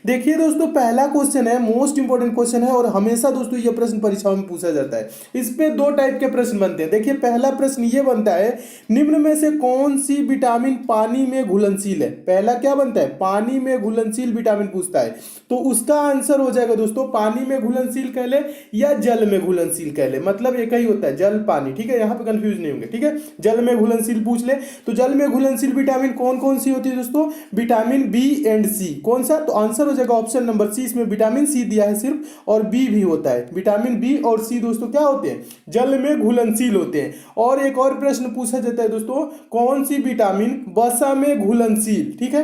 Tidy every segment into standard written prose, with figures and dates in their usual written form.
देखिए दोस्तों, पहला क्वेश्चन है, मोस्ट इंपॉर्टेंट क्वेश्चन है और हमेशा दोस्तों ये प्रश्न परीक्षाओं में पूछा जाता है। इस पे दो टाइप के प्रश्न बनते हैं। देखिए पहला प्रश्न ये बनता है, निम्न में से कौन सी विटामिन पानी में घुलनशील है। पहला क्या बनता है, पानी में घुलनशील विटामिन पूछता है, तो उसका आंसर हो जाएगा दोस्तों पानी में घुलनशील कह ले या जल में घुलनशील कह ले, मतलब एक ही होता है जल पानी। ठीक है, यहाँ पे कंफ्यूज नहीं होंगे। ठीक है, जल में घुलनशील पूछ ले तो जल में घुलनशील विटामिन कौन कौन सी होती है दोस्तों, विटामिन बी एंड सी। कौन सा, तो आंसर हो जाएगा ऑप्शन नंबर सी। इसमें विटामिन सी दिया है सिर्फ और बी भी होता है। विटामिन बी और सी दोस्तों क्या होते हैं, जल में घुलनशील होते हैं। और एक और प्रश्न पूछा जाता है दोस्तों, कौन सी विटामिन वसा में घुलनशील। ठीक है,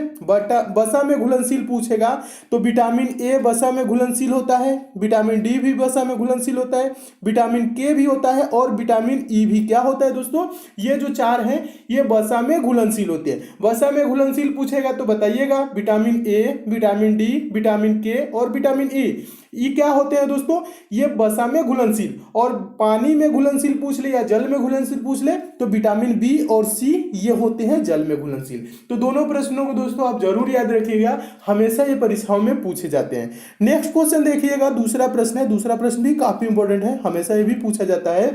वसा में घुलनशील पूछेगा तो विटामिन ए वसा में घुलनशील होता है, विटामिन डी भी वसा में घुलनशील होता है, विटामिन के भी होता है और विटामिन ई भी क्या होता है दोस्तों, ये जो चार हैं ये वसा में घुलनशील होते हैं। वसा में घुलनशील पूछेगा तो बताइएगा, vitamin A, vitamin D, vitamin के और विटामिन ई, ये क्या होते हैं दोस्तों, ये वसा में घुलनशील। और पानी में घुलनशील पूछ ले या जल में घुलनशील पूछ ले तो विटामिन बी और सी ये होते हैं जल में घुलनशील। तो दोनों प्रश्नों को दोस्तों आप जरूर याद रखिएगा, हमेशा ये परीक्षाओं में पूछे जाते हैं। नेक्स्ट क्वेश्चन देखिएगा, दूसरा प्रश्न है। दूसरा प्रश्न भी काफी इंपॉर्टेंट है, हमेशा ये भी पूछा जाता है।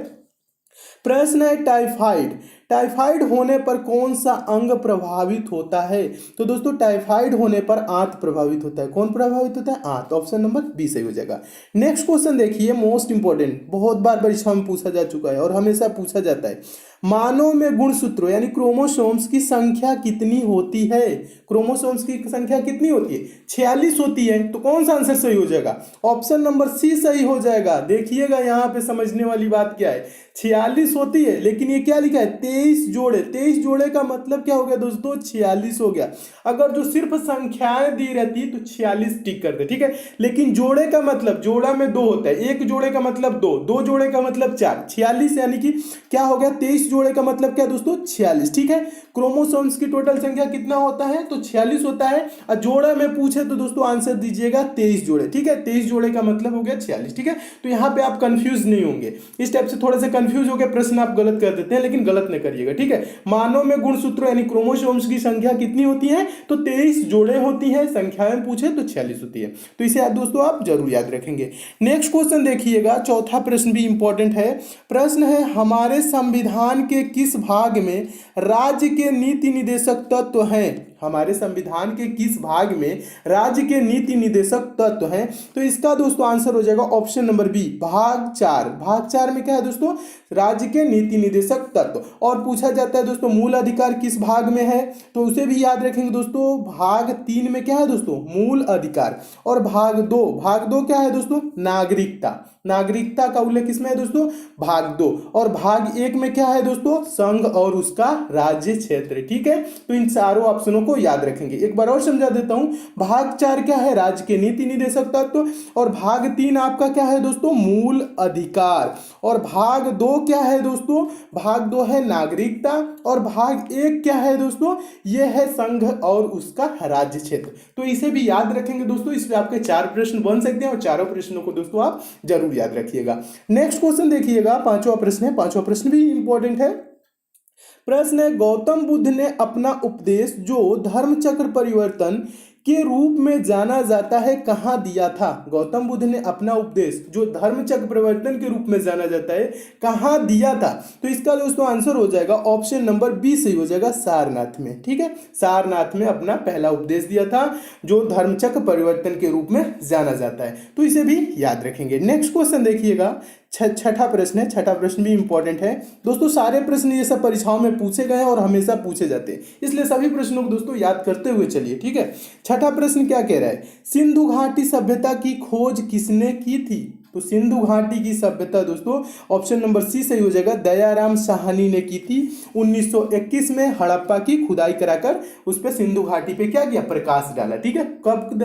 प्रश्न है टाइफाइड, टाइफाइड होने पर कौन सा अंग प्रभावित होता है। तो दोस्तों टाइफाइड होने पर आंत प्रभावित होता है। कौन प्रभावित होता है, आंत। ऑप्शन नंबर बी सही हो जाएगा। नेक्स्ट क्वेश्चन देखिए, मोस्ट इंपॉर्टेंट, बहुत बार परीक्षा में पूछा जा चुका है और हमेशा पूछा जाता है। मानव में गुणसूत्रों यानी क्रोमोसोम्स की संख्या कितनी होती है। क्रोमोसोम्स की संख्या कितनी होती है, 46 होती है। तो कौन सा आंसर सही हो जाएगा, ऑप्शन नंबर सी सही हो जाएगा। देखिएगा यहाँ पे समझने वाली बात क्या है, 46 होती है लेकिन ये क्या लिखा है, 23 जोड़े। 23 जोड़े का मतलब क्या हो गया दोस्तों, 46 हो गया। अगर जो सिर्फ संख्याएं दी रहती तो 46 टिक करते। ठीक है, लेकिन जोड़े का मतलब, जोड़ा में दो होता है, एक जोड़े का मतलब दो, दो जोड़े का मतलब चार, 46 यानी कि क्या हो गया, 23 जोड़े का मतलब क्या दोस्तों, 46। ठीक है, क्रोमोसोम्स की टोटल संख्या कितना होता है, तो 46 होता है। और जोड़ा में पूछे तो दोस्तों आंसर दीजिएगा 23 जोड़े। ठीक है, 23 जोड़े का मतलब हो गया 46। ठीक है, तो यहाँ पे आप कंफ्यूज नहीं होंगे। इस टाइप से थोड़ा सा कंफ्यूज हो गया प्रश्न आप गलत कर देते हैं, लेकिन गलत नहीं करिएगा। ठीक है, मानव में गुणसूत्रों यानी क्रोमोसोम्स की संख्या कितनी होती है, तो 23 जोड़े होती है। संख्याएं पूछे तो 46 होती है। तो इसे दोस्तों आप जरूर याद रखेंगे। नेक्स्ट क्वेश्चन देखिएगा, चौथा प्रश्न भी इंपॉर्टेंट है। प्रश्न है, हमारे संविधान के किस भाग में राज्य के नीति निदेशक तत्व हैं। हमारे संविधान के किस भाग में राज्य के नीति निदेशक तत्व हैं। तो इसका दोस्तों आंसर हो जाएगा ऑप्शन नंबर बी, भाग 4। भाग 4 में क्या है दोस्तों, राज्य के नीति निदेशक तत्व। और पूछा जाता है दोस्तों मूल अधिकार किस भाग में है, तो उसे भी याद रखेंगे दोस्तों। भाग 3 में क्या है दोस्तों, मूल अधिकार। और भाग 2, भाग 2 क्या है दोस्तों, नागरिकता। नागरिकता का उल्लेख किसमें है दोस्तों, भाग 2। और भाग 1 में क्या है दोस्तों, संघ और उसका राज्य क्षेत्र। ठीक है, तो इन चारों ऑप्शनों को याद रखेंगे। एक बार और समझा देता हूं, भाग 4 क्या है, राज्य के नीति निदेशक तत्व। और भाग 3 आपका क्या है दोस्तों, मूल अधिकार। और भाग 2 क्या है दोस्तों, भाग 2 है नागरिकता। और भाग 1 क्या है दोस्तों, यह है संघ और उसका राज्य क्षेत्र। तो इसे भी याद रखेंगे दोस्तों। इसमें आपके 4 प्रश्न बन सकते हैं और चारों प्रश्नों को दोस्तों आप जरूर याद रखिएगा। नेक्स्ट क्वेश्चन देखिएगा, पांचवा प्रश्न है। पांचवा प्रश्न भी इंपॉर्टेंट है। प्रश्न है, गौतम बुद्ध ने अपना उपदेश जो धर्म चक्र परिवर्तन के रूप में जाना जाता है कहाँ दिया था। गौतम बुद्ध ने अपना उपदेश जो धर्म चक्र परिवर्तन के रूप में जाना जाता है कहाँ दिया था। तो इसका दोस्तों आंसर हो जाएगा ऑप्शन नंबर बी सही हो जाएगा, सारनाथ में। ठीक है, सारनाथ में अपना पहला उपदेश दिया था जो धर्म चक्र परिवर्तन के रूप में जाना जाता है। तो इसे भी याद रखेंगे। नेक्स्ट क्वेश्चन देखिएगा, छठा प्रश्न है। छठा प्रश्न भी इंपॉर्टेंट है दोस्तों। सारे प्रश्न ये सब परीक्षाओं में पूछे गए हैं और हमेशा पूछे जाते हैं, इसलिए सभी प्रश्नों को दोस्तों याद करते हुए चलिए। ठीक है, छठा प्रश्न क्या कह रहा है, सिंधु घाटी सभ्यता की खोज किसने की थी। तो सिंधु घाटी की सभ्यता दोस्तों ऑप्शन नंबर सी सही हो जाएगा, दयाराम साहनी ने की थी। 1921 में हड़प्पा की खुदाई कराकर उस पर सिंधु घाटी पे क्या किया, प्रकाश डाला। ठीक है, कब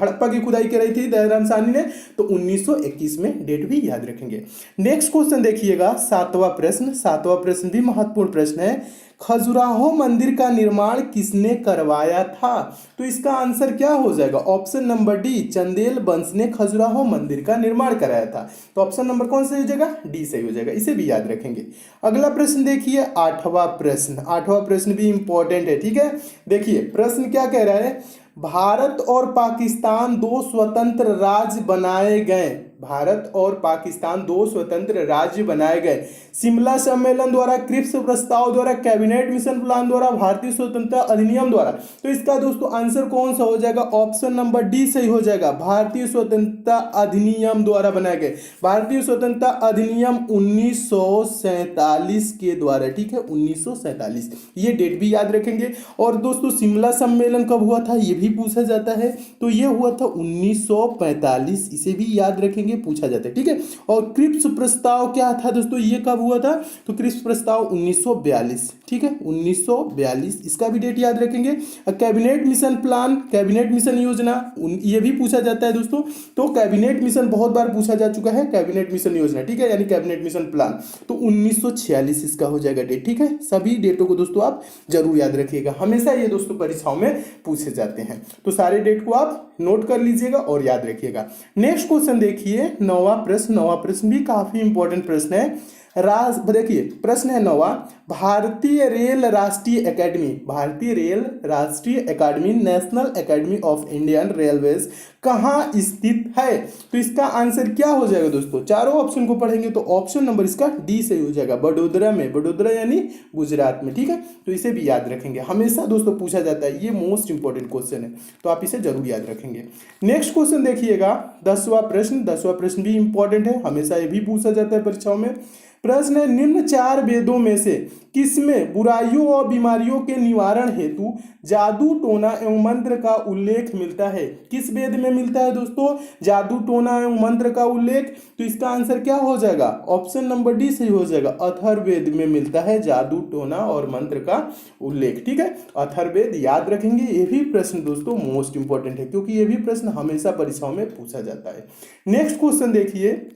हड़प्पा की खुदाई कराई थी दयाराम साहनी ने, तो 1921 में, डेट भी याद रखेंगे। नेक्स्ट क्वेश्चन देखिएगा, सातवां प्रश्न। सातवां प्रश्न भी महत्वपूर्ण प्रश्न है। खजुराहो मंदिर का निर्माण किसने करवाया था। तो इसका आंसर क्या हो जाएगा, ऑप्शन नंबर डी, चंदेल वंश ने खजुराहो मंदिर का निर्माण कराया था। तो ऑप्शन नंबर कौन सा हो जाएगा, डी सही हो जाएगा। इसे भी याद रखेंगे। अगला प्रश्न देखिए, आठवां प्रश्न। आठवां प्रश्न भी इंपॉर्टेंट है। ठीक है, देखिए प्रश्न क्या कह रहा है, भारत और पाकिस्तान दो स्वतंत्र राज्य बनाए गए। भारत और पाकिस्तान दो स्वतंत्र राज्य बनाए गए। शिमला सम्मेलन द्वारा, क्रिप्स प्रस्ताव द्वारा, कैबिनेट मिशन प्लान द्वारा, भारतीय स्वतंत्रता अधिनियम द्वारा। तो इसका दोस्तों आंसर कौन सा हो जाएगा? ऑप्शन नंबर डी सही हो जाएगा। भारतीय स्वतंत्रता अधिनियम द्वारा बनाए गए। भारतीय स्वतंत्रता अधिनियम 1947 के द्वारा, ठीक है, 1947, ये डेट भी याद रखेंगे। और दोस्तों शिमला सम्मेलन कब हुआ था ये भी पूछा जाता है, तो ये हुआ था 1945, इसे भी याद रखेंगे, पूछा जाता है, ठीक है। और क्रिप्स प्रस्ताव क्या था दोस्तों, ये कब हुआ था? तो क्रिप्स प्रस्ताव 1942, ठीक है, 1942, इसका भी डेट याद रखेंगे। Cabinet mission plan, cabinet mission योजना, ये भी पूछा जाता है दोस्तों। तो कैबिनेट मिशन बहुत बार पूछा जा चुका है, कैबिनेट मिशन योजना, ठीक है, यानी कैबिनेट मिशन प्लान, तो 1946 इसका हो जाएगा डेट, ठीक है। सभी डेटों को दोस्तों आप जरूर याद रखिएगा, हमेशा ये दोस्तों परीक्षाओं में पूछे जाते हैं, तो सारे डेट को आप नोट कर लीजिएगा और याद रखिएगा। नेक्स्ट क्वेश्चन देखिए, नौवां प्रश्न। नौवां प्रश्न भी काफी इंपॉर्टेंट प्रश्न है। देखिए प्रश्न है नौवां, भारतीय रेल राष्ट्रीय एकेडमी, भारतीय रेल राष्ट्रीय academy, national academy of Indian railways कहाँ स्थित है? तो इसका आंसर क्या हो जाएगा दोस्तों? चारों ऑप्शन को पढ़ेंगे तो ऑप्शन नंबर इसका डी सही हो जाएगा, बड़ोदरा में, बड़ोदरा यानी गुजरात में, ठीक है। तो इसे भी याद रखेंगे, हमेशा दोस्तों पूछा जाता है, ये मोस्ट इंपॉर्टेंट क्वेश्चन है, तो आप इसे जरूर याद रखेंगे। नेक्स्ट क्वेश्चन देखिएगा, 10वां प्रश्न। 10वां प्रश्न भी इंपॉर्टेंट है, हमेशा ये भी पूछा जाता है परीक्षाओं में। प्रश्न है, निम्न चार वेदों में से किसमें बुराइयों और बीमारियों के निवारण हेतु जादू टोना एवं मंत्र का उल्लेख मिलता है? किस वेद में मिलता है दोस्तों जादू टोना एवं मंत्र का उल्लेख? तो इसका आंसर क्या हो जाएगा? ऑप्शन नंबर डी सही हो जाएगा, अथर्ववेद में मिलता है जादू टोना और मंत्र का उल्लेख, ठीक है। अथर्ववेद याद रखेंगे, ये भी प्रश्न दोस्तों मोस्ट इंपॉर्टेंट है, क्योंकि ये भी प्रश्न हमेशा परीक्षाओं में पूछा जाता है। नेक्स्ट क्वेश्चन देखिए,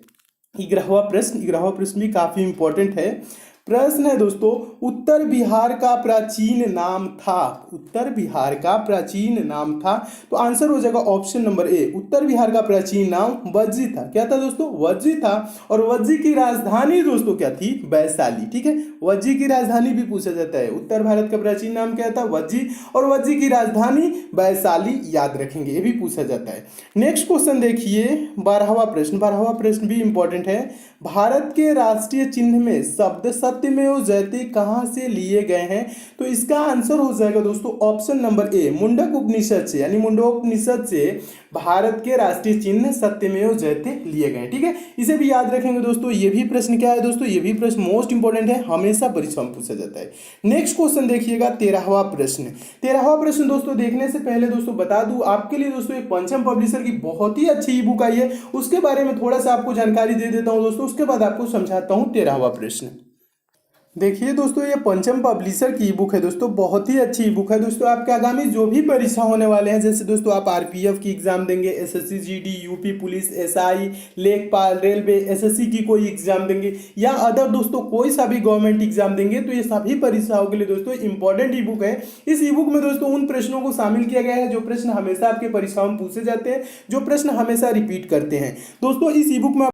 11वां प्रश्न। 11वां प्रश्न भी काफी इंपॉर्टेंट है। प्रश्न है दोस्तों, उत्तर बिहार का प्राचीन नाम था, उत्तर बिहार का प्राचीन नाम था। तो आंसर हो जाएगा ऑप्शन नंबर ए, उत्तर बिहार का प्राचीन नाम वज्जी था। क्या था दोस्तों? वज्जी था। और वज्जी की राजधानी दोस्तों क्या थी? वैशाली, ठीक है। वज्जी की राजधानी भी पूछा जाता है, उत्तर भारत का प्राचीन नाम क्या था? वज्जी, और वज्जी की राजधानी वैशाली, याद रखेंगे, ये भी पूछा जाता है। नेक्स्ट क्वेश्चन देखिए, 12वां प्रश्न। 12वां प्रश्न भी इंपॉर्टेंट है। भारत के राष्ट्रीय चिन्ह में शब्द सत्यमेव जयते कहाँ से लिए गए हैं? तो इसका आंसर हो जाएगा दोस्तों ऑप्शन नंबर ए, मुंडक उपनिषद से, यानी मुंडकोपनिषद से भारत के राष्ट्रीय चिन्ह सत्यमेव जयते लिए गए, ठीक है। इसे भी याद रखेंगे दोस्तों। ये भी प्रश्न क्या है दोस्तों? ये भी प्रश्न मोस्ट इंपॉर्टेंट है, हमेशा परीक्षा में पूछा जाता है। नेक्स्ट क्वेश्चन देखिएगा, 13वां प्रश्न। 13वां प्रश्न दोस्तों देखने से पहले दोस्तों बता दूं आपके लिए दोस्तों, एक पंचम पब्लिशर की बहुत ही अच्छी ई बुक आई है, उसके बारे में थोड़ा सा आपको जानकारी दे देता हूं दोस्तों, उसके बाद आपको समझाता हूं 13वां प्रश्न। देखिए दोस्तों, ये पंचम पब्लिशर की ई बुक है दोस्तों, बहुत ही अच्छी ई बुक है दोस्तों। आपके आगामी जो भी परीक्षा होने वाले हैं, जैसे दोस्तों आप आरपीएफ की एग्जाम देंगे, SSC GD, UP police, SI, लेखपाल, रेलवे, एसएससी की कोई एग्जाम देंगे, या अदर दोस्तों कोई सा भी गवर्नमेंट एग्जाम देंगे, तो ये सभी परीक्षाओं के लिए दोस्तों इंपॉर्टेंट ई बुक है। इस ई बुक में दोस्तों उन प्रश्नों को शामिल किया गया है जो प्रश्न हमेशा आपके परीक्षाओं में पूछे जाते हैं, जो प्रश्न हमेशा रिपीट करते हैं दोस्तों। इस ई बुक में